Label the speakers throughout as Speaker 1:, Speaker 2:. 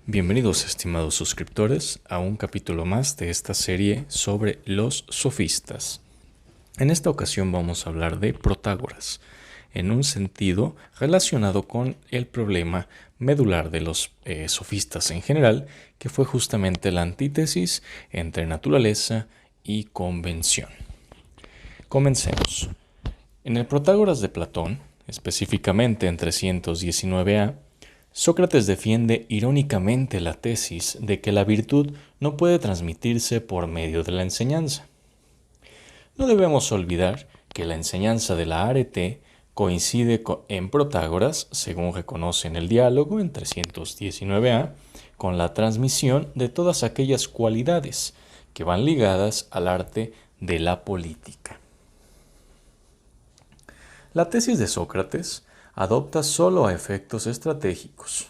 Speaker 1: Bienvenidos, estimados suscriptores, a un capítulo más de esta serie sobre los sofistas. En esta ocasión vamos a hablar de Protágoras, en un sentido relacionado con el problema medular de los sofistas en general, que fue justamente la antítesis entre naturaleza y convención. Comencemos. En el Protágoras de Platón, específicamente en 319a, Sócrates defiende irónicamente la tesis de que la virtud no puede transmitirse por medio de la enseñanza. No debemos olvidar que la enseñanza de la arete coincide en Protágoras, según reconoce en el diálogo en 319a, con la transmisión de todas aquellas cualidades que van ligadas al arte de la política. La tesis de Sócrates adopta solo a efectos estratégicos.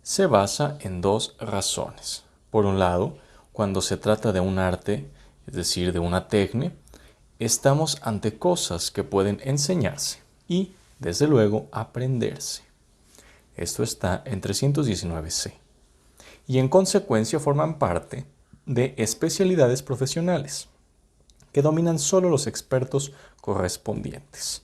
Speaker 1: Se basa en dos razones. Por un lado, cuando se trata de un arte, es decir, de una técnica, estamos ante cosas que pueden enseñarse y, desde luego, aprenderse. Esto está en 319c. Y en consecuencia forman parte de especialidades profesionales que dominan solo los expertos correspondientes.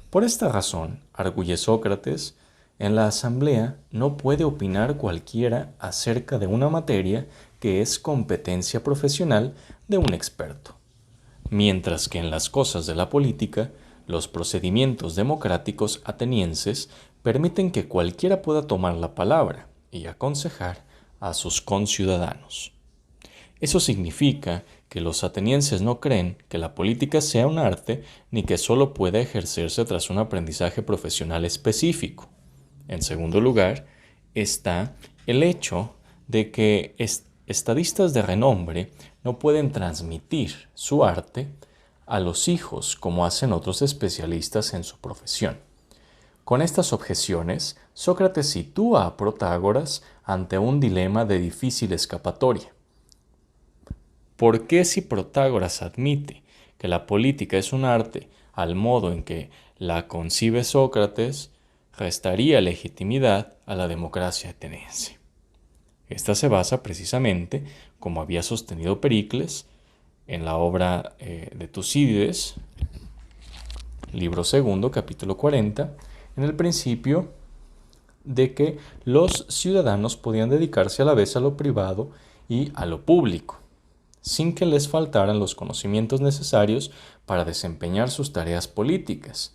Speaker 1: Por esta razón, arguye Sócrates, en la asamblea no puede opinar cualquiera acerca de una materia que es competencia profesional de un experto, mientras que en las cosas de la política, los procedimientos democráticos atenienses permiten que cualquiera pueda tomar la palabra y aconsejar a sus conciudadanos. Eso significa que los atenienses no creen que la política sea un arte ni que solo pueda ejercerse tras un aprendizaje profesional específico. En segundo lugar, está el hecho de que estadistas de renombre no pueden transmitir su arte a los hijos como hacen otros especialistas en su profesión. Con estas objeciones, Sócrates sitúa a Protágoras ante un dilema de difícil escapatoria. ¿Por qué si Protágoras admite que la política es un arte al modo en que la concibe Sócrates, restaría legitimidad a la democracia ateniense? Esta se basa precisamente, como había sostenido Pericles, en la obra de Tucídides, libro segundo, capítulo 40, en el principio de que los ciudadanos podían dedicarse a la vez a lo privado y a lo público, sin que les faltaran los conocimientos necesarios para desempeñar sus tareas políticas,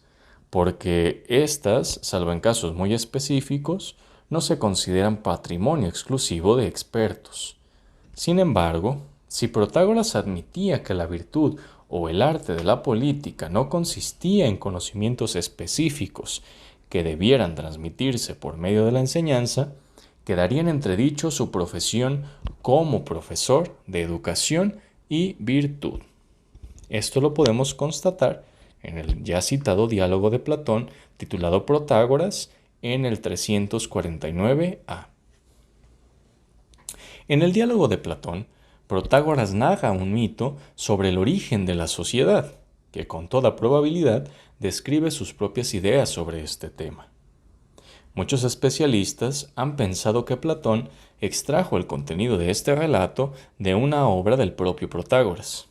Speaker 1: porque éstas, salvo en casos muy específicos, no se consideran patrimonio exclusivo de expertos. Sin embargo, si Protágoras admitía que la virtud o el arte de la política no consistía en conocimientos específicos que debieran transmitirse por medio de la enseñanza, quedaría en entredicho su profesión como profesor de educación y virtud. Esto lo podemos constatar en el ya citado diálogo de Platón titulado Protágoras en el 349a. En el diálogo de Platón, Protágoras narra un mito sobre el origen de la sociedad, que con toda probabilidad describe sus propias ideas sobre este tema. Muchos especialistas han pensado que Platón extrajo el contenido de este relato de una obra del propio Protágoras,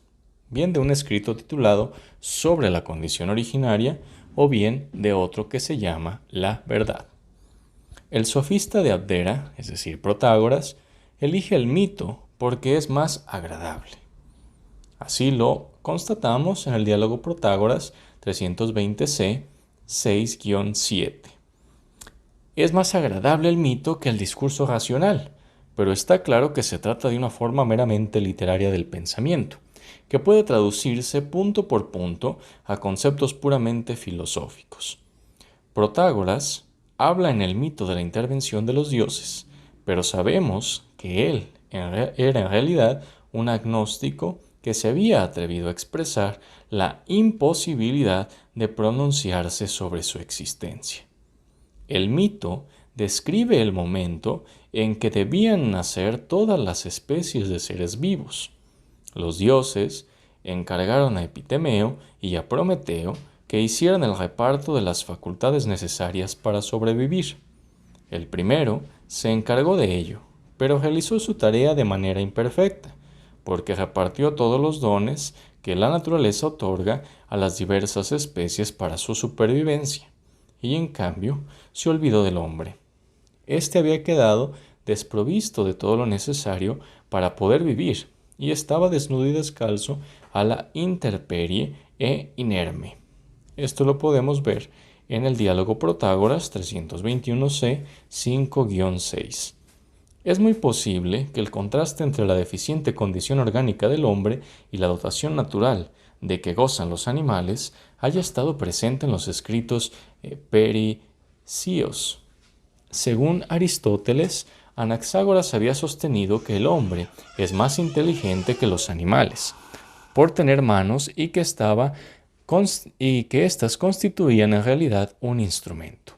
Speaker 1: bien de un escrito titulado Sobre la condición originaria o bien de otro que se llama La verdad. El sofista de Abdera, es decir, Protágoras, elige el mito porque es más agradable. Así lo constatamos en el diálogo Protágoras 320c 6-7. Es más agradable el mito que el discurso racional, pero está claro que se trata de una forma meramente literaria del pensamiento, que puede traducirse punto por punto a conceptos puramente filosóficos. Protágoras habla en el mito de la intervención de los dioses, pero sabemos que él era en realidad un agnóstico que se había atrevido a expresar la imposibilidad de pronunciarse sobre su existencia. El mito describe el momento en que debían nacer todas las especies de seres vivos. Los dioses encargaron a Epitemeo y a Prometeo que hicieran el reparto de las facultades necesarias para sobrevivir. El primero se encargó de ello, pero realizó su tarea de manera imperfecta, porque repartió todos los dones que la naturaleza otorga a las diversas especies para su supervivencia, y en cambio se olvidó del hombre. Este había quedado desprovisto de todo lo necesario para poder vivir, y estaba desnudo y descalzo a la intemperie e inerme. Esto lo podemos ver en el diálogo Protágoras 321c 5-6. Es muy posible que el contraste entre la deficiente condición orgánica del hombre y la dotación natural de que gozan los animales haya estado presente en los escritos pericios. Según Aristóteles, Anaxágoras había sostenido que el hombre es más inteligente que los animales, por tener manos y que éstas constituían en realidad un instrumento.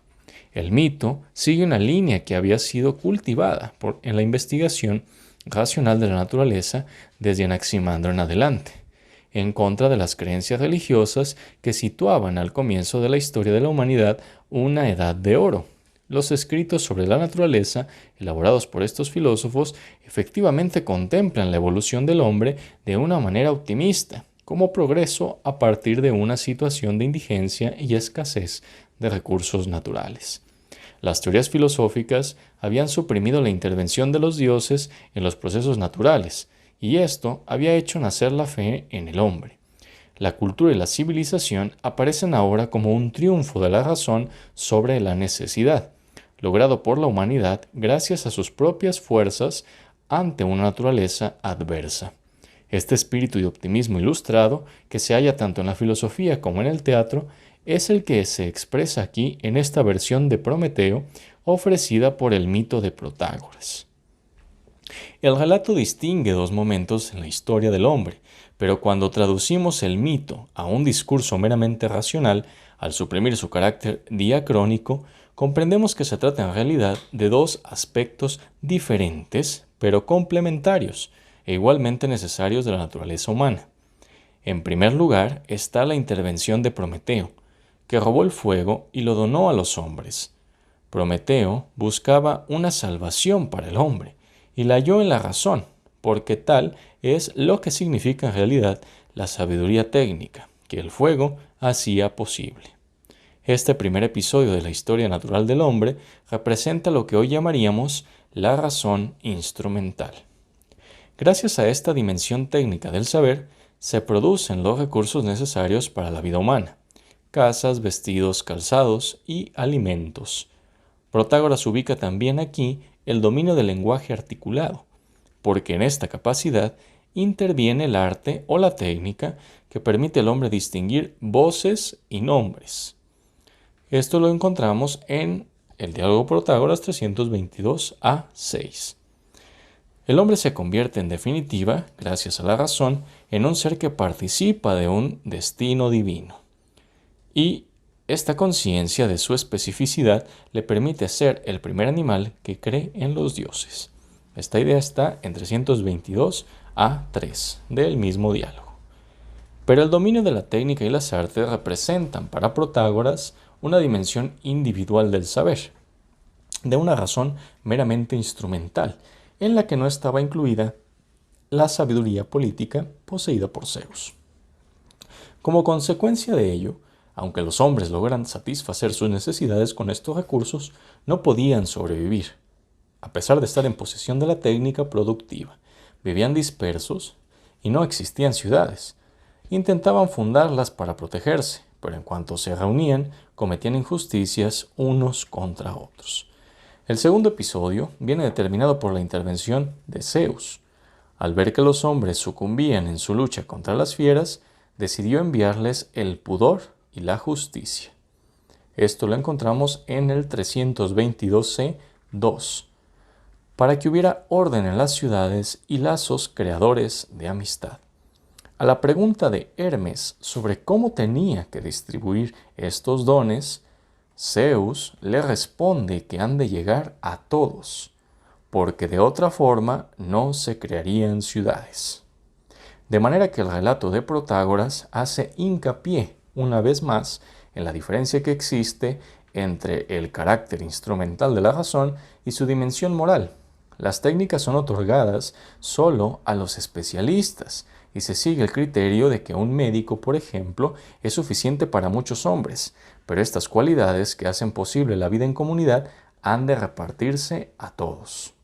Speaker 1: El mito sigue una línea que había sido cultivada en la investigación racional de la naturaleza desde Anaximandro en adelante, en contra de las creencias religiosas que situaban al comienzo de la historia de la humanidad una edad de oro. Los escritos sobre la naturaleza, elaborados por estos filósofos, efectivamente contemplan la evolución del hombre de una manera optimista, como progreso a partir de una situación de indigencia y escasez de recursos naturales. Las teorías filosóficas habían suprimido la intervención de los dioses en los procesos naturales, y esto había hecho nacer la fe en el hombre. La cultura y la civilización aparecen ahora como un triunfo de la razón sobre la necesidad, logrado por la humanidad gracias a sus propias fuerzas ante una naturaleza adversa. Este espíritu de optimismo ilustrado, que se halla tanto en la filosofía como en el teatro, es el que se expresa aquí en esta versión de Prometeo ofrecida por el mito de Protágoras. El relato distingue dos momentos en la historia del hombre, pero cuando traducimos el mito a un discurso meramente racional, al suprimir su carácter diacrónico, comprendemos que se trata en realidad de dos aspectos diferentes, pero complementarios e igualmente necesarios de la naturaleza humana. En primer lugar está la intervención de Prometeo, que robó el fuego y lo donó a los hombres. Prometeo buscaba una salvación para el hombre, y la halló en la razón, porque tal es lo que significa en realidad la sabiduría técnica, que el fuego hacía posible. Este primer episodio de la historia natural del hombre representa lo que hoy llamaríamos la razón instrumental. Gracias a esta dimensión técnica del saber, se producen los recursos necesarios para la vida humana: casas, vestidos, calzados y alimentos. Protágoras ubica también aquí el dominio del lenguaje articulado, porque en esta capacidad interviene el arte o la técnica que permite al hombre distinguir voces y nombres. Esto lo encontramos en el diálogo Protágoras 322a-6. El hombre se convierte en definitiva, gracias a la razón, en un ser que participa de un destino divino. Y esta conciencia de su especificidad le permite ser el primer animal que cree en los dioses. Esta idea está en 322a-3 del mismo diálogo. Pero el dominio de la técnica y las artes representan para Protágoras una dimensión individual del saber, de una razón meramente instrumental, en la que no estaba incluida la sabiduría política poseída por Zeus. Como consecuencia de ello, aunque los hombres logran satisfacer sus necesidades con estos recursos, no podían sobrevivir. A pesar de estar en posesión de la técnica productiva, vivían dispersos y no existían ciudades. Intentaban fundarlas para protegerse, pero en cuanto se reunían, cometían injusticias unos contra otros. El segundo episodio viene determinado por la intervención de Zeus. Al ver que los hombres sucumbían en su lucha contra las fieras, decidió enviarles el pudor y la justicia. Esto lo encontramos en el 322c-2, para que hubiera orden en las ciudades y lazos creadores de amistad. A la pregunta de Hermes sobre cómo tenía que distribuir estos dones, Zeus le responde que han de llegar a todos, porque de otra forma no se crearían ciudades. De manera que el relato de Protágoras hace hincapié una vez más en la diferencia que existe entre el carácter instrumental de la razón y su dimensión moral. Las técnicas son otorgadas solo a los especialistas y se sigue el criterio de que un médico, por ejemplo, es suficiente para muchos hombres, pero estas cualidades que hacen posible la vida en comunidad han de repartirse a todos.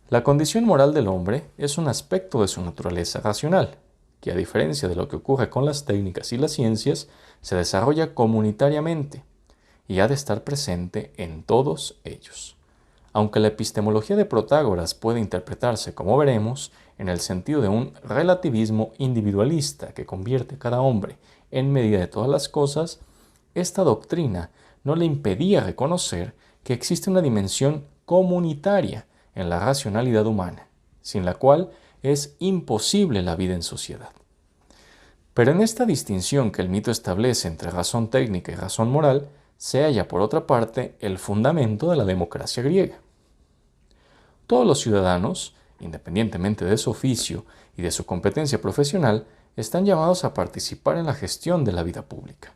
Speaker 1: La condición moral del hombre es un aspecto de su naturaleza racional, que a diferencia de lo que ocurre con las técnicas y las ciencias, se desarrolla comunitariamente y ha de estar presente en todos ellos. Aunque la epistemología de Protágoras puede interpretarse, como veremos, en el sentido de un relativismo individualista que convierte a cada hombre en medida de todas las cosas, esta doctrina no le impedía reconocer que existe una dimensión comunitaria en la racionalidad humana, sin la cual es imposible la vida en sociedad. Pero en esta distinción que el mito establece entre razón técnica y razón moral, se halla por otra parte el fundamento de la democracia griega. Todos los ciudadanos, independientemente de su oficio y de su competencia profesional, están llamados a participar en la gestión de la vida pública.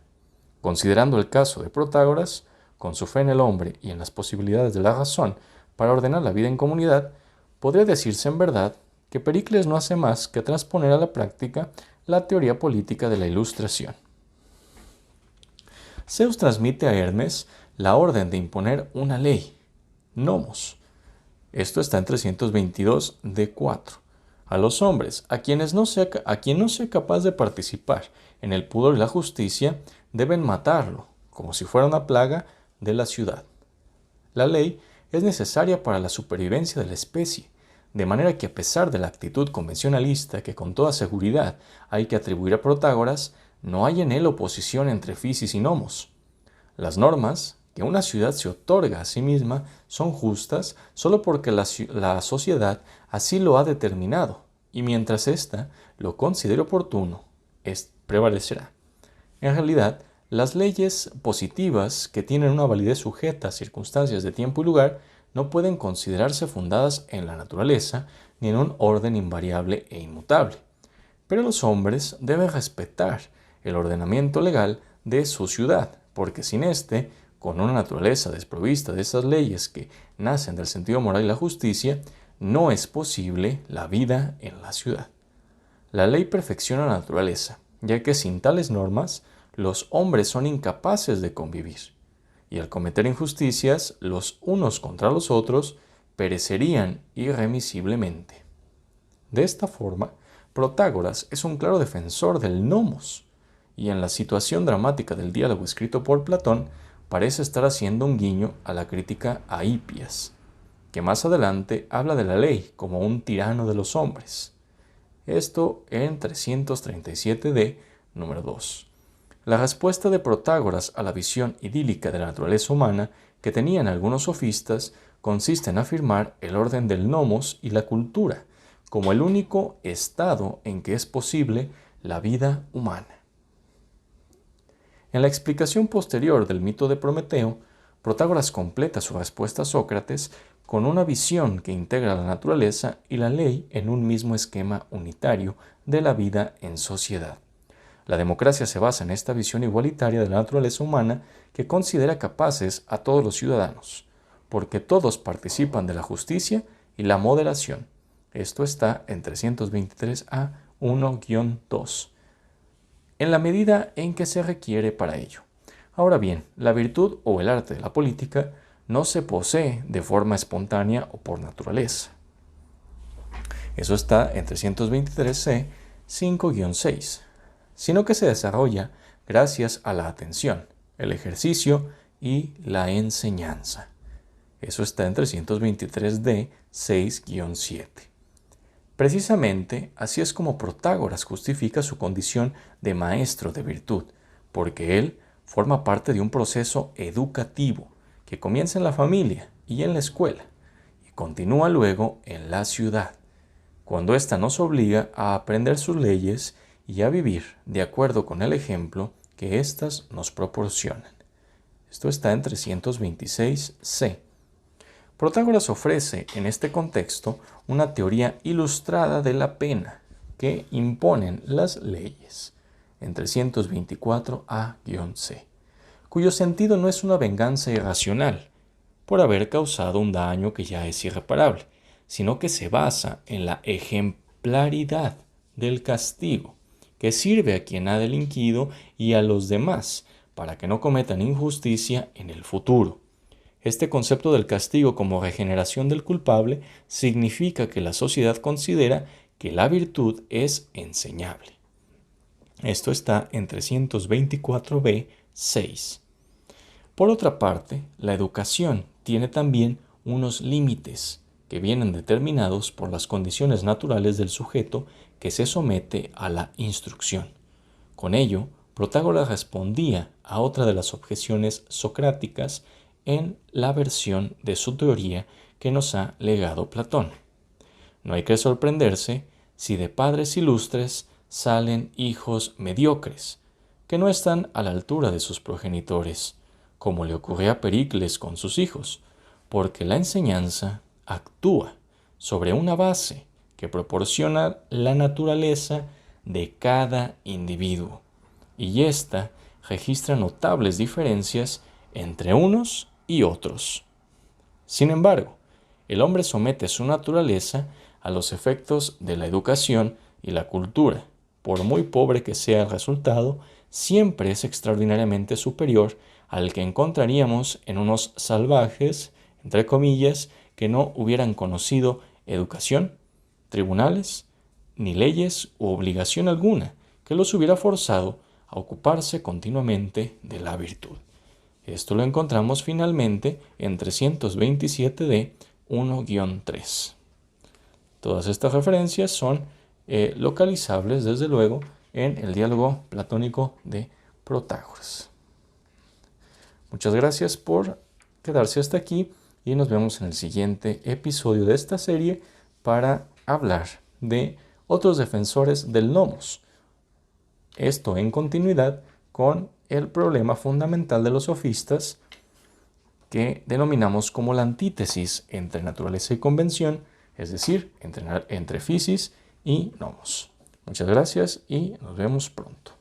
Speaker 1: Considerando el caso de Protágoras, con su fe en el hombre y en las posibilidades de la razón para ordenar la vida en comunidad, podría decirse en verdad que Pericles no hace más que transponer a la práctica la teoría política de la Ilustración. Zeus transmite a Hermes la orden de imponer una ley, nomos. Esto está en 322 D4. A los hombres, a quien no sea capaz de participar en el pudor y la justicia, deben matarlo, como si fuera una plaga de la ciudad. La ley es necesaria para la supervivencia de la especie, de manera que a pesar de la actitud convencionalista que con toda seguridad hay que atribuir a Protágoras, no hay en él oposición entre Fisis y Nomos. Las normas que una ciudad se otorga a sí misma son justas solo porque la sociedad así lo ha determinado, y mientras ésta lo considere oportuno, prevalecerá. En realidad, las leyes positivas que tienen una validez sujeta a circunstancias de tiempo y lugar no pueden considerarse fundadas en la naturaleza ni en un orden invariable e inmutable. Pero los hombres deben respetar el ordenamiento legal de su ciudad, porque sin éste, con una naturaleza desprovista de esas leyes que nacen del sentido moral y la justicia, no es posible la vida en la ciudad. La ley perfecciona la naturaleza, ya que sin tales normas, los hombres son incapaces de convivir, y al cometer injusticias los unos contra los otros, perecerían irremisiblemente. De esta forma, Protágoras es un claro defensor del nomos, y en la situación dramática del diálogo escrito por Platón, parece estar haciendo un guiño a la crítica a Hippias, que más adelante habla de la ley como un tirano de los hombres. Esto en 337d, número 2. La respuesta de Protágoras a la visión idílica de la naturaleza humana que tenían algunos sofistas consiste en afirmar el orden del nomos y la cultura como el único estado en que es posible la vida humana. En la explicación posterior del mito de Prometeo, Protágoras completa su respuesta a Sócrates con una visión que integra la naturaleza y la ley en un mismo esquema unitario de la vida en sociedad. La democracia se basa en esta visión igualitaria de la naturaleza humana que considera capaces a todos los ciudadanos, porque todos participan de la justicia y la moderación. Esto está en 323A 1-2. En la medida en que se requiere para ello. Ahora bien, la virtud o el arte de la política no se posee de forma espontánea o por naturaleza. Eso está en 323C 5-6, sino que se desarrolla gracias a la atención, el ejercicio y la enseñanza. Eso está en 323D 6-7. Precisamente así es como Protágoras justifica su condición de maestro de virtud, porque él forma parte de un proceso educativo que comienza en la familia y en la escuela y continúa luego en la ciudad, cuando ésta nos obliga a aprender sus leyes y a vivir de acuerdo con el ejemplo que éstas nos proporcionan. Esto está en 326C. Protágoras ofrece en este contexto una teoría ilustrada de la pena que imponen las leyes. en 324A-C, cuyo sentido no es una venganza irracional por haber causado un daño que ya es irreparable, sino que se basa en la ejemplaridad del castigo, que sirve a quien ha delinquido y a los demás para que no cometan injusticia en el futuro. Este concepto del castigo como regeneración del culpable significa que la sociedad considera que la virtud es enseñable. Esto está en 324b-6. Por otra parte, la educación tiene también unos límites que vienen determinados por las condiciones naturales del sujeto que se somete a la instrucción. Con ello, Protágoras respondía a otra de las objeciones socráticas en la versión de su teoría que nos ha legado Platón. No hay que sorprenderse si de padres ilustres salen hijos mediocres, que no están a la altura de sus progenitores, como le ocurre a Pericles con sus hijos, porque la enseñanza actúa sobre una base que proporciona la naturaleza de cada individuo, y ésta registra notables diferencias entre unos y otros. Sin embargo, el hombre somete su naturaleza a los efectos de la educación y la cultura. Por muy pobre que sea el resultado, siempre es extraordinariamente superior al que encontraríamos en unos salvajes, entre comillas, que no hubieran conocido educación, tribunales, ni leyes u obligación alguna que los hubiera forzado a ocuparse continuamente de la virtud. Esto lo encontramos finalmente en 327d 1-3. Todas estas referencias son localizables, desde luego, en el diálogo platónico de Protágoras. Muchas gracias por quedarse hasta aquí y nos vemos en el siguiente episodio de esta serie para hablar de otros defensores del nomos. Esto en continuidad con el problema fundamental de los sofistas que denominamos como la antítesis entre naturaleza y convención, es decir, entre physis y nomos. Muchas gracias y nos vemos pronto.